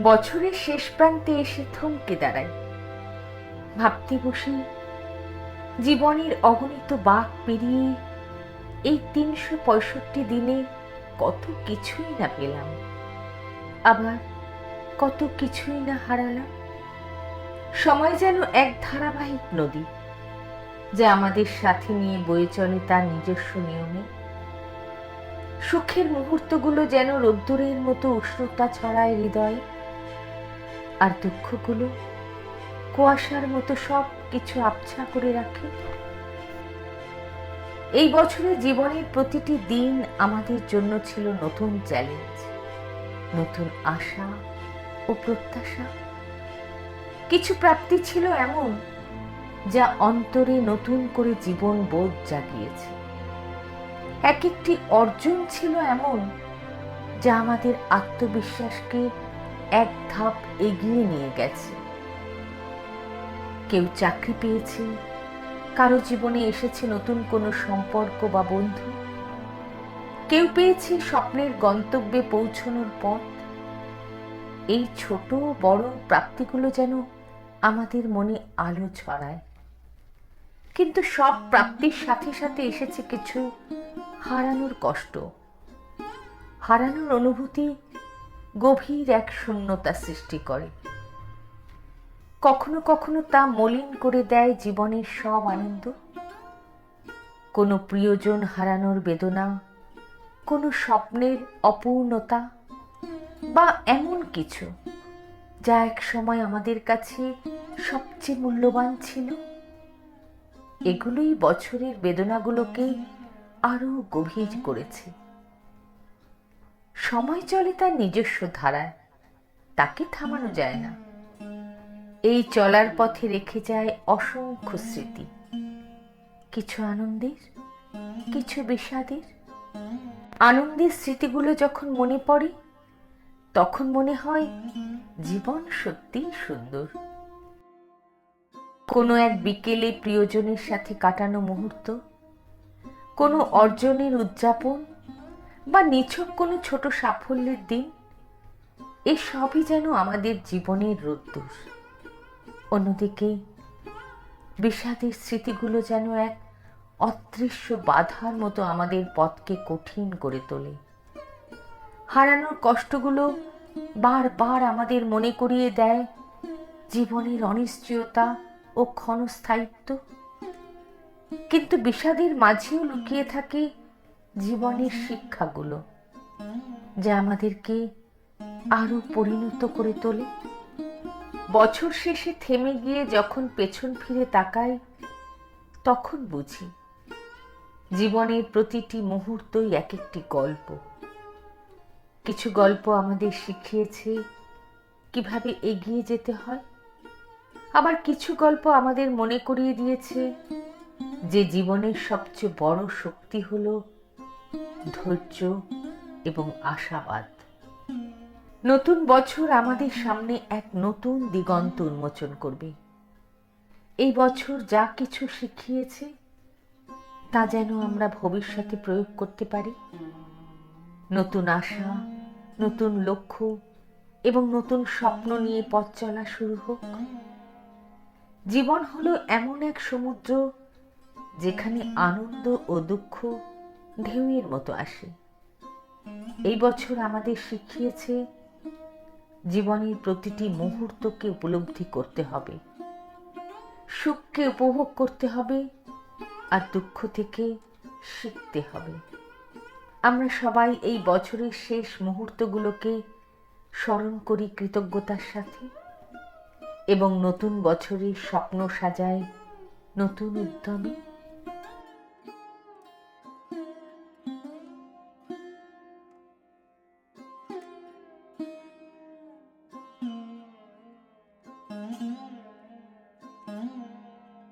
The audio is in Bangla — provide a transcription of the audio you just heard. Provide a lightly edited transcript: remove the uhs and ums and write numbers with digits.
বছরের শেষ প্রান্তে এসে থমকে দাঁড়াই, ভাবতে বসি জীবনের অগণিত বাঁক পেরিয়ে এই ৩৬৫ দিনে কত কিছুই না পেলাম, আবার কত কিছুই না হারালাম। সময় যেন এক ধারাবাহিক নদী, যা আমাদের সাথে নিয়ে বয়ে চলে তার নিজস্ব নিয়মে। সুখের মুহূর্তগুলো যেন রোদ্দুরের মতো উষ্ণতা ছড়ায় হৃদয়ে, আর দুঃখগুলো কুয়াশার মতো সব কিছু আবছা করে রাখে। এই বছরে জীবনের প্রতিটি দিন আমাদের জন্য ছিল নতুন চ্যালেঞ্জ, নতুন আশা ও প্রত্যাশা। কিছু প্রাপ্তি ছিল এমন যা অন্তরে নতুন করে জীবন বোধ জাগিয়েছে। এক একটি অর্জন ছিল এমন যা আমাদের আত্মবিশ্বাসকে এক ধাপ এগিয়ে নিয়ে গেছে। কেউ চাকরি পেয়েছে, কারো জীবনে এসেছে নতুন কোনো সম্পর্ক বা বন্ধু, কেউ পেয়েছে স্বপ্নের গন্তব্যে পৌঁছানোর পথ। এই ছোট বড় প্রাপ্তিগুলো যেন আমাদের মনে আলো ছড়ায়, কিন্তু সব প্রাপ্তির সাথে সাথে এসেছে কিছু হারানোর কষ্ট। হারানোর অনুভূতি গভীর এক শূন্যতা সৃষ্টি করে। কখনো কখনো তা মলিন করে দেয় জীবনের সব আনন্দ। কোনো প্রিয়জন হারানোর বেদনা, কোনো স্বপ্নের অপূর্ণতা, বা এমন কিছু যা এক সময় আমাদের কাছে সবচেয়ে মূল্যবান ছিল। এগুলোই বছরের বেদনাগুলোকে আরো গভীর করেছে। সময় চলে তার নিজস্ব ধারায়, তাকে থামানো যায় না। এই চলার পথে রেখে যায় অসংখ্য স্মৃতি, কিছু আনন্দের, কিছু বিষাদের। আনন্দের স্মৃতিগুলো যখন মনে পড়ে তখন মনে হয় জীবন সত্যিই সুন্দর। কোনো এক বিকেলে প্রিয়জনের সাথে কাটানো মুহূর্ত, কোনো অর্জনের উদযাপন, বা নিছক কোনো ছোট সাফল্যের দিন, এসবই যেন আমাদের জীবনের রোদ্দুর। অন্যদিকে বিষাদের স্মৃতিগুলো যেন এক অদৃশ্য বাধার মতো আমাদের পথকে কঠিন করে তোলে। হারানোর কষ্টগুলো বারবার আমাদের মনে করিয়ে দেয় জীবনের অনিশ্চয়তা ও ক্ষণস্থায়িত্ব। কিন্তু বিষাদের মাঝেও লুকিয়ে থাকে জীবনের শিক্ষাগুলো, যা আমাদেরকে আরো পরিণত করে তোলে। বছর শেষে থেমে গিয়ে যখন পেছন ফিরে তাকাই, তখন বুঝি জীবনের প্রতিটি মুহূর্তই এক একটি গল্প। কিছু গল্প আমাদের শিখিয়েছে কিভাবে এগিয়ে যেতে হয়, আবার কিছু গল্প আমাদের মনে করিয়ে দিয়েছে যে জীবনের সবচেয়ে বড় শক্তি হলো ধৈর্য এবং আশাবাদ। নতুন বছর আমাদের সামনে এক নতুন দিগন্ত উন্মোচন করবে। এই বছর যা কিছু শিখিয়েছে তা যেন আমরা ভবিষ্যতে প্রয়োগ করতে পারি। নতুন আশা, নতুন লক্ষ্য এবং নতুন স্বপ্ন নিয়ে পথ চলা শুরু হোক। জীবন হলো এমন এক সমুদ্র যেখানে আনন্দ ও দুঃখ ঢেউয়ের মতো আসে। এই বছর আমাদের শিখিয়েছে জীবনের প্রতিটি মুহূর্তকে উপলব্ধি করতে হবে, সুখকে উপভোগ করতে হবে, আর দুঃখ থেকে শিখতে হবে। আমরা সবাই এই বছরের শেষ মুহূর্তগুলোকে স্মরণ করি কৃতজ্ঞতার সাথে, এবং নতুন বছরের স্বপ্ন সাজাই নতুন উদ্যমে।